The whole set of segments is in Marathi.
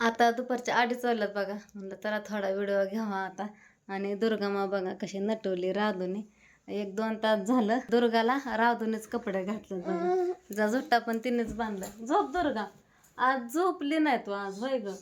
आता दुपारच्या 2:30 वाजल्यात बघा. म्हणलं चला थोडा व्हिडिओ घ्यावा आता. आणि दुर्गामा बघा कशी नटवली राधूने. 1-2 तास झालं दुर्गाला राधूनेच कपडे घातले बघा. तिचा झोट्टा पण तिनेच बांधला. झोप दुर्गा. आज झोपली नाही तू आज होय ग.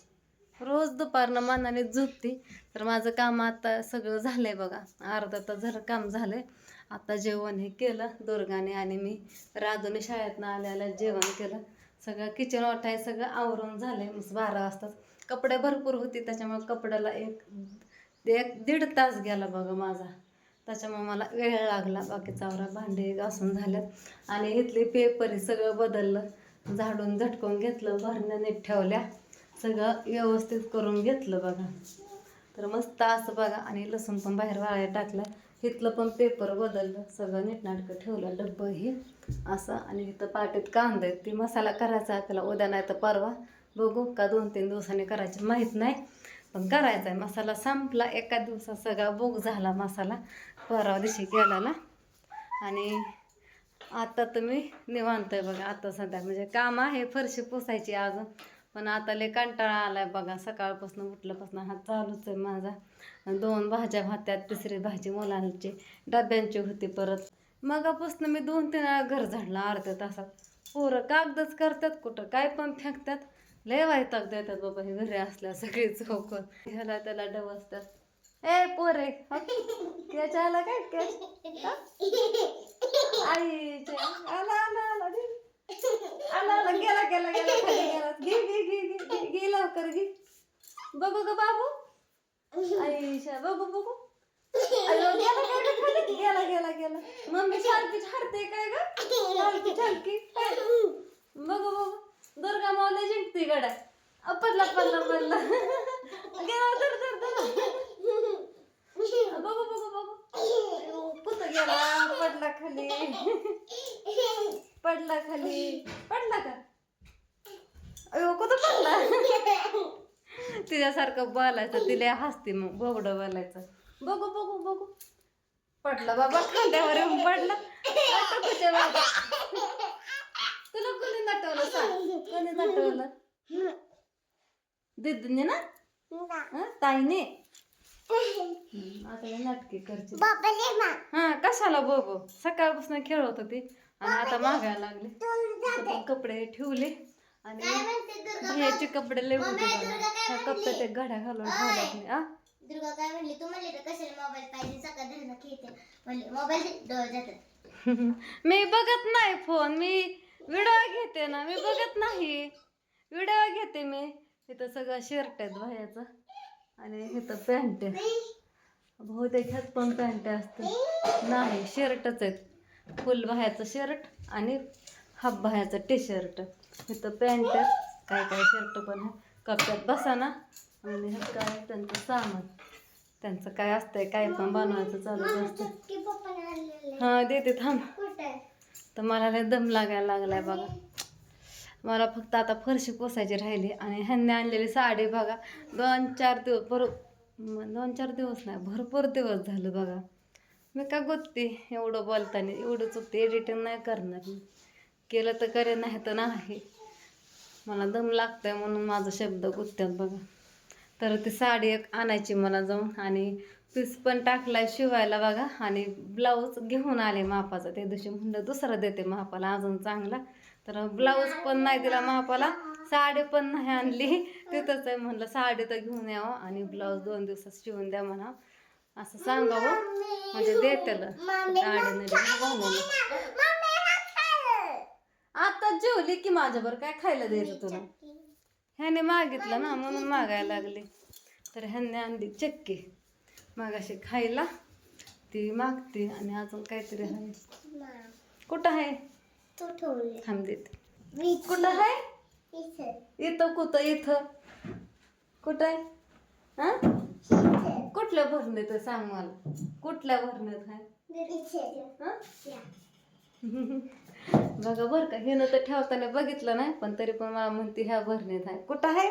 रोज दुपारनं मानाने झोपती. तर माझं काम आता सगळं झालंय बघा. अर्धा तास झालं काम झालंय. आता जेवण हे केलं दुर्गाने आणि मी. राधूने शाळेतनं आल्याला जेवण केलं. सगळं किचन वाटाय सगळं आवरून झालंय. 12 वाजताच कपडे भरपूर होती त्याच्यामुळे कपड्याला एक 1-1.5 तास गेला बघा माझा. त्याच्यामुळे मला वेळ लागला. बाकीचा आवरा भांडे घासून झाल्यात आणि इथले पेपर हे सगळं बदललं. झाडून झटकून घेतलं. भरण्या नीट ठेवल्या. सगळं व्यवस्थित करून घेतलं बघा. तर मस्त असं बघा. आणि लसूण पण बाहेर वाळायला टाकला. इथलं पण पेपर बदललं. सगळं नीटनाटकं ठेवलं डब्बं हे असं. आणि इथं पाटीत कांदा आहेत. ती मसाला करायचा आपल्याला उद्या नाही तर परवा. बघू का 2-3 दिवसांनी करायची माहीत नाही. पण करायचा आहे. मसाला संपला एका दिवसात सगळा बुक झाला मसाला. परवा दिवशी गेलेला. आणि आता तुम्ही निवांत आहे बघा. आता सध्या म्हणजे काम आहे फरशी पुसायची अजून. पण आता लय कंटाळा आलाय बघा. सकाळपासून उठल्यापासून हा चालूच आहे माझा. 2 भाज्या होत्या. तिसरी भाजी मुलांची डब्यांची होती परत. मगापासून मी 2-3 वेळा घर झाडला अर्ध्या तासात. पोरं कागदच करतात कुठं काय पण फेकतात. लय वैताग देतात बाबा हे घरी असल्या सगळी चौकन. ह्याला त्याला डवसतात. ए पोरे कॅच आला काय कॅच आईच्या आला आला आला आला आला गेला गेला गेला खाली गेला. घे घे घे घे घे लवकर घे. बघू ग बाबू आईशा बघू बघू. अयो गेला गेला खाली गेला गेला गेला. मम्मी छालकी छाडते काय ग छालकी छालकी बघू बघू. दुर्गा मावली जिंकते गड्या. पडला पडला पडला गेला धर धर धर. बघू बघू बघू. कुठं गेला पडला खाली पडला खाली पडला का. अयो कुठं पडला. तिच्यासारखं बोलायचं तिला हसते मग बोबडं बोलायचं. बघू बघू बघू. पडला बाबा खांद्यावर येऊन पडला. तुला कोणी नटवलं सांग. कोणी नटवलं. दीदीने ना ताईने. आता नाटकी करते. हा कशाला बघू. सकाळपासून खेळत होती आणि आता मागायला लागले. कपडे ठेवले आणि भैयाचे कपडे लय होते बघा. कपडे ते घड्या घालून ठेवल्यात मी. दुर्गा काय म्हणली तू म्हणली तर कशाला मोबाईल पाहिजे सकाळ धरणं खेळते म्हणली मोबाईल डोळे जातात. मी बघत नाही फोन. मी व्हिडिओ घेते ना. मी बघत नाही व्हिडिओ घेते मी. इथं सगळं शर्ट आहेत बाह्याचं आणि इथं पॅन्ट आहे. बहुतेक ह्यात पण पॅन्ट असते नाही शर्टच आहेत. फुल बाह्याचं शर्ट आणि हाफ बाह्याचं टी शर्ट. इथं पॅन्ट काय काय शर्ट पण आहे. कप्प्यात बसा ना. आणि हे काय त्यांचं सामान त्यांचं काय असतंय काय पण बनवायचं चालूच असतं. हां देते थांब. तर मला लय दम लागायला लागलाय बघा. मला फक्त आता फरशी पुसायची राहिली. आणि ह्यांनी आणलेली साडी बघा 2-4 दिवस 2-4 दिवस नाही भरपूर दिवस झालं बघा. मी का गुत्ती एवढं बोलताना एवढं चुकते. एडिटिंग नाही करणार मी. केलं तर करेन नाही तर नाही. मला दम लागतंय म्हणून माझं शब्द गुत्त्यात बघा. तर ती साडी एक आणायची मला जाऊन. आणि पीस पण टाकलाय शिवायला बघा. आणि ब्लाऊज घेऊन आले मापाचा. त्या दिवशी म्हणलं दुसरा देते मापाला अजून चांगला. तर ब्लाऊज पण नाही दिला मापाला. साडी पण नाही आणली. तिथंच आहे म्हणलं साडी तर घेऊन यावं आणि ब्लाऊज 2 दिवसात शिवून द्या म्हणा असं सांगावं. म्हणजे देतेलं आता जेवली की माझ्यावर काय खायला द्यायचं तुला. ह्याने मागितलं ना म्हणून मागायला लागले. तर ह्याने आणली चक्की मागाशी खायला. ती मागते आणि अजून काहीतरी आहे. कुठं आहे थांब देते. कुठं आहे इथं कुठं इथं कुठं आहे. हा कुठल्या भरणीत आहे सांग मला. कुठल्या भरणीत आहे. बघा बरं का हिनं तर ठेवताना बघितलं नाही. पण तरी पण मला म्हणते ह्या भरणीत आहे. कुठं आहे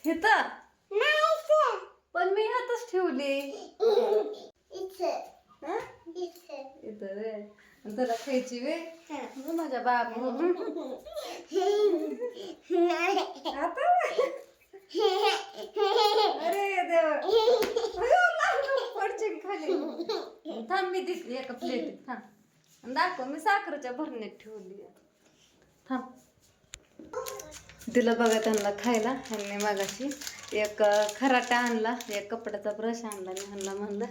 इथं. पण मी ह्यातच ठेवली. इथं रे तुला खायची वे माझ्या बाबू. आता अरे देवा पडशील खाली. थांब मी दिसली एका प्लेटीत. थांब दाखव. मी साखरेच्या भरणीत ठेवली. थांब. दिलं बघा त्यांना खायला. ह्यांनी मागाशी एक खराटा आणला, एक कपड्याचा ब्रश आणला. मी ह्यांना म्हणलं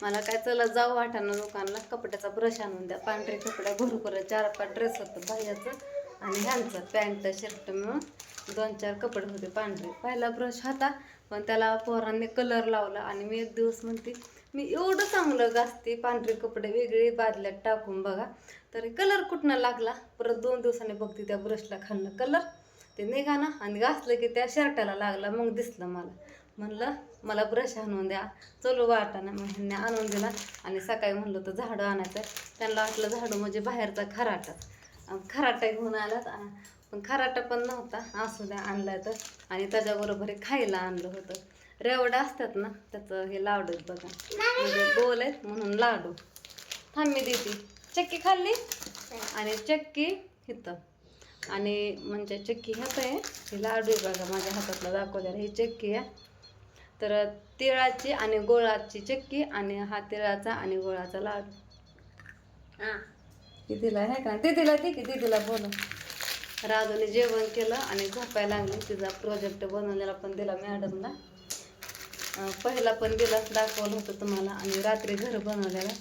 मला काय चला जाऊ वाटाणा दुकानला, कपड्याचा ब्रश आणून द्या. पांढरे कपडे भरपूर 4-5 ड्रेस होतं बाह्याचं आणि ह्यांचं पॅन्ट शर्ट मिळून 2-4 कपडे होते पांढरे. पहिला ब्रश होता पण त्याला पोरांनी कलर लावला आणि मी एक दिवस म्हणते मी एवढं चांगलं घासते पांढरे कपडे वेगळे बादल्यात टाकून बघा, तरी कलर कुठनं लागला. परत 2 दिवसांनी बघते त्या ब्रशला खाल्लं कलर, ते निघा ना आणि घासलं की त्या शर्टाला लागला. मग दिसलं मला. म्हणलं मला ब्रश आणून द्या. चलो वाटाणा. मग ह्यांनी आणून दिला आणि सकाळी म्हणलं तर झाडं आणायचं. त्यांना वाटलं झाडू म्हणजे बाहेरचा खराटा. खराटा घेऊन आलात पण खराटा पण नव्हता. असू द्या आणला तर. आणि त्याच्याबरोबर खायला आणलं होतं. रेवडा असतात ना त्याचं हे लाडू आहेत बघा, म्हणजे गोल आहेत म्हणून लाडू. थांब मी देते. चक्की खाल्ली आणि चक्की इथं आणि म्हणजे चक्की ह्यात आहे. हे लाडू आहे बघा माझ्या हातातला दाखवलेला. ही चक्की आहे. तर तिळाची आणि गोळाची चक्की आणि हा तिळाचा आणि गोळाचा लाडू. दिदीला आहे का? दिदीला दे की, दिदीला बोला. राधूने जेवण केलं आणि झोपायला लागली. तिचा प्रोजेक्ट बनवलेला पण दिला मॅडमला. पहिला पण दिला दाखवलं होतं तुम्हाला आणि रात्री घर बनवलेला.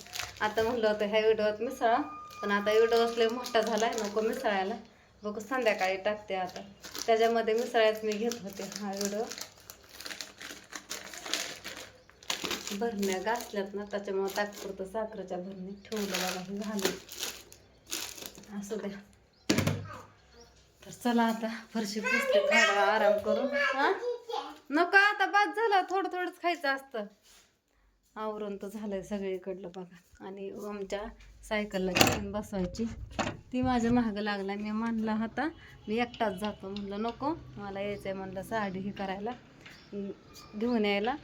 आता म्हणलं होतं ह्या व्हिडिओत मिसळा, पण आता व्हिडिओ असले मोठा झाला नको मिसळायला. बघू संध्याकाळी टाकते. आता त्याच्यामध्ये मिसळायच मी घेत होते. हा व्हिडिओ भरण्या घासल्यात ना त्याच्यामुळे तात्पुरतं साखरेच्या भरणीत ठेवलं बघा. हे झालं असू द्या. तर चला आता फरशी पुसते, थोडा आराम करू. हा नको आता बाद झालं. थोडं थोडंच खायचं असतं. आवरून तर झालंय सगळीकडलं बघा. आणि आमच्या सायकलला घेऊन बसवायची, ती माझ्या मागं लागला. मी म्हणला होता मी एकटाच जातो. म्हणलं नको मला यायचं आहे. म्हणलं साडी हे करायला घेऊन यायला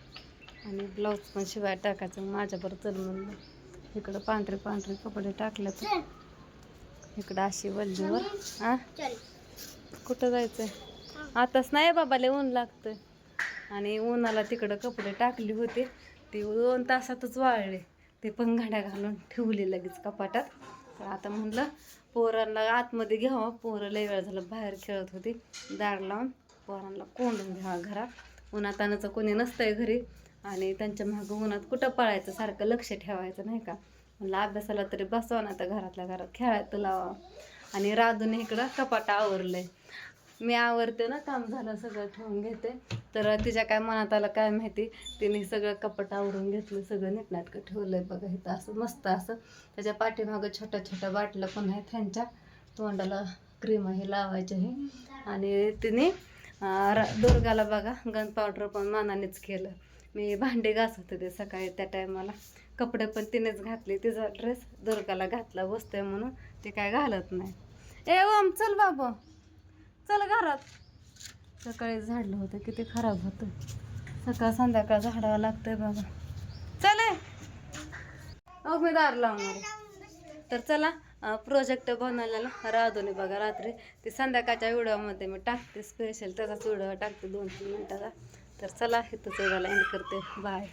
आणि ब्लाऊज पण शिवाय टाकायचं. माझ्याबरोबर चल म्हणलं. इकडं पांढरे पांढरे कपडे टाकलेत, इकडं अशी वल्लीवर. हा कुठं जायचंय? आताच नाही बाबा, लय ऊन लागतंय. आणि उन्हाला तिकडं कपडे टाकली होते, ते 2 तासातच वाळले. ते पण घड्या घालून ठेवले लगेच कपाटात. तर आता म्हणलं पोरांना आतमध्ये घ्यावं. पोरं लय वेळ झालं बाहेर खेळत होती. दार लावून पोरांना कोंडून घ्यावा घरात. उन्हातानाचं कोणी नसतंय घरी आणि त्यांच्या मागं उन्हात कुठं पळायचं, सारखं लक्ष ठेवायचं नाही का. म्हणलं अभ्यासाला तरी बसवा ना, तर घरातल्या घरात खेळायचं लावा. आणि राधूने इकडं कपाट आवरलंय. मी आवरते ना, काम झालं सगळं ठेवून घेते. तर तिच्या काय मनात आलं काय माहिती, तिने सगळं कपाट आवरून घेतलं, सगळं नीटनाटकं ठेवलंय बघा इथं असं मस्त असं. त्याच्या पाठीमागं छोट्या छोट्या बाटल्या पण आहेत. त्यांच्या तोंडाला क्रीम हे लावायचे हे. आणि तिने दुर्गाला बघा गन पावडर पण मानानेच केलं. मी भांडे घासत होते सकाळी त्या टायमाला. कपडे पण तिनेच घातले. तिचा ड्रेस दुर्गाला घातला बसतोय म्हणून, ते काय घालत नाही. ए ओम चल बाबा चल घरात. सकाळी झाडलं होतं किती खराब होतं. सकाळ संध्याकाळ झाडावं लागतंय बाबा. चले अहो मी दार लावणार. तर चला प्रोजेक्ट बनवलेला राधूने बघा रात्री. ते संध्याकाळच्या व्हिडिओमध्ये मी टाकते, स्पेशल त्याचाच व्हिडिओ टाकते 2-3 मिनिटाचा. तर चला इथंच व्हिडिओला एंड करते. बाय.